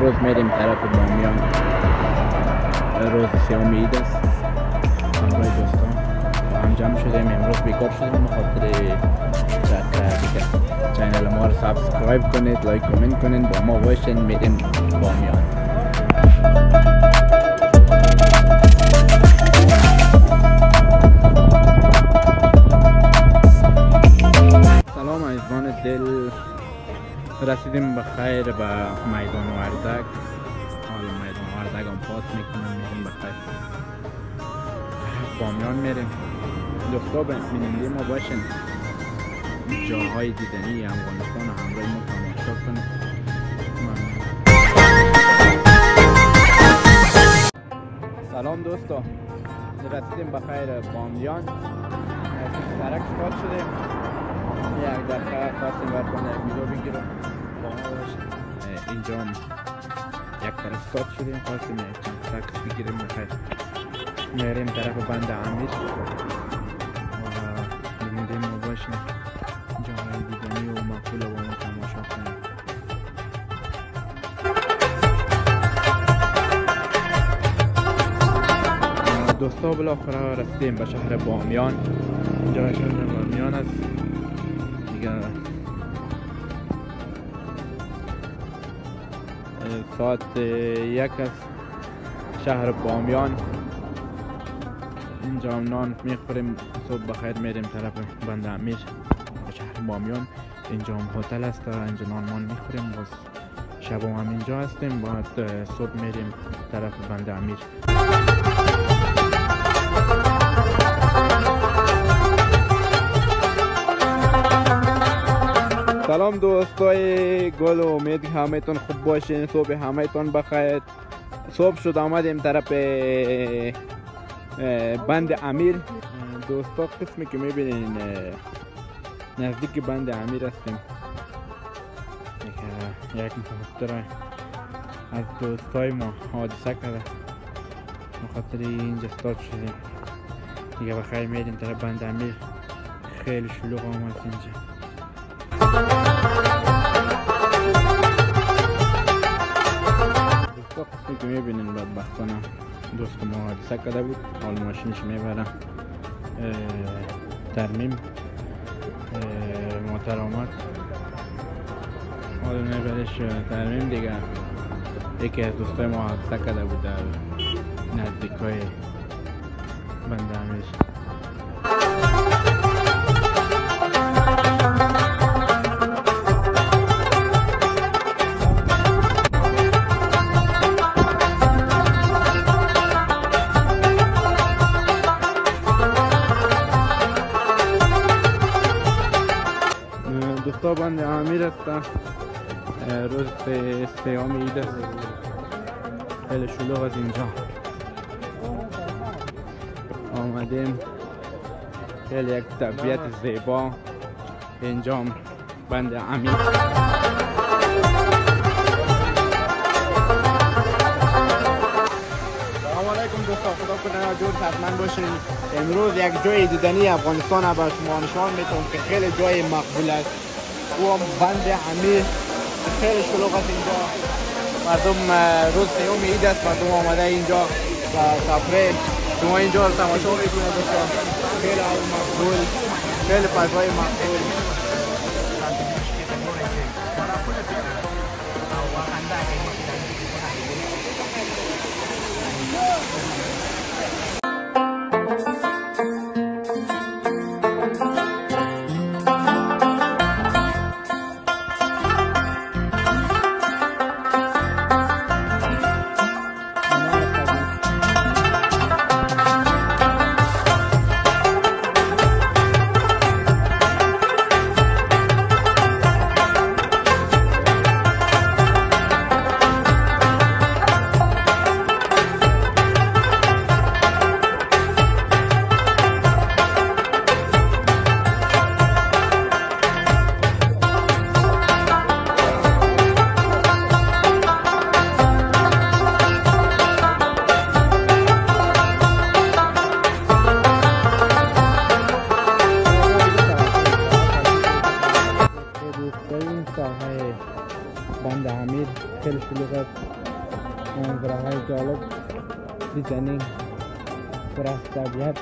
امروز میریم طرف بامیان. روز سوم عید است. همراه دوستان با هم جمع شدیم. امروز بیکار شدیم بخاطر دیگه. چینل ما رو سابسکرایب کنید، لایک کامنت کنید، با ما باشین. میریم بامیان. سلام عزیزان دل، رسیدیم بخیر به میدان وردک. حالا میدان وردک هم پاس میکنم، میریم بخیر بامیان میریم. دوستا بیننده ما باشین، جاهای دیدنی افغانستان همراه ما تماشا کنید. سلام دوستا، رسیدیم بخیر بامیان. سرک سپاد شدیم. یک دقیقه خواستیم برکنه یک ویدیو بگیرم با ما باشیم. اینجا هم یک طرف سپاد شدیم، خواستیم یک چند سکس بگیریم بخیر. میریم طرف بند امیر و بیننده ما باشیم، جاهای دیدنی و مقبول با ما تماشا کنیم. دوستا بالاخره رسیدیم به شهر بامیان. اینجا شهر بامیان است دیگه. ساعت 1 است شهر بامیان. اینجا نان میخوریم. صبح بخیر میریم طرف بند امیر به شهر بامیان. اینجا هم هتل است، اینجا نان میخوریم. باز شب هم اینجا هستیم، بعد صبح میریم طرف بند امیر. سلام دوستای گل، امید همه‌تون خوب باشین. صبح همه‌تون بخیر. صبح شد آمدیم طرف بند امیر. دوستا قسمی که میبینین نزدیک بند امیر هستیم. یک مخاطره از دوستای ما حادثه کرده، بخاطر اینجا استاد شدیم دیگه. بخیر میریم طرف بند امیر. خیلی شلوغ آمد اینجا. دوستا قسمی که میبینین بدبختانه دوست ما حادثه کرده بود. حال ماشینش میبرم ترمیم موتر آمد، حال میبرش ترمیم دیگه. یکی از دوستای ما حادثه کرده بود در نزدیکای بند امیر. دوستا بند امیر است. روز سوم عید است. خیلی شلوغ از اینجا آمدیم. خیلی یک طبیعت زیبا اینجا بند امیر. سلام علیکم دوستا، خدا کنه دور حتما باشین. امروز یک جای دیدنی افغانستان با شما نشان میتونم که خیلی جای مقبول است. او هم بند امیر. خیلی شلوغ است اینجا. مردم روز سوم عید است، مردم آمده اینجا و تفریح. شما اینجا رو تماشا میکنید دوستان. خیلی مقبول، خیلی فضای مقبول. منظرهای جالب دیدنی پر از طبیعت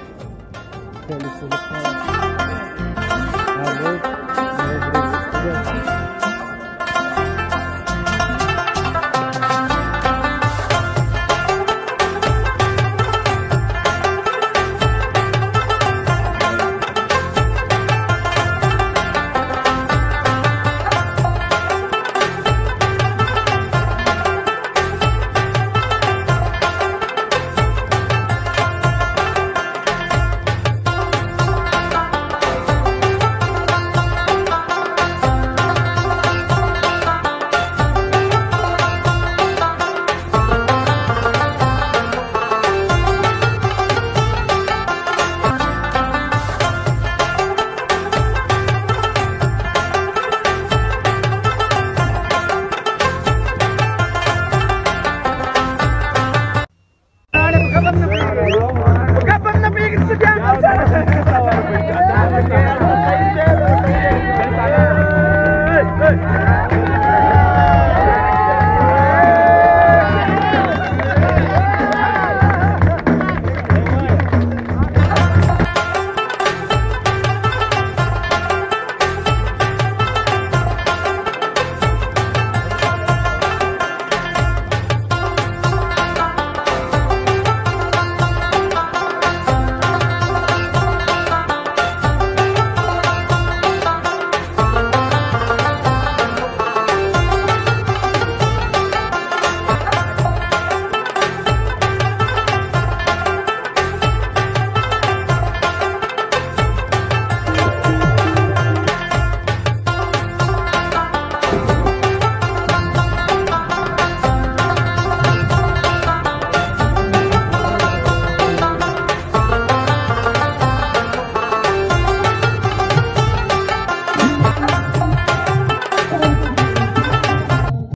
خیلی سلوک هر روز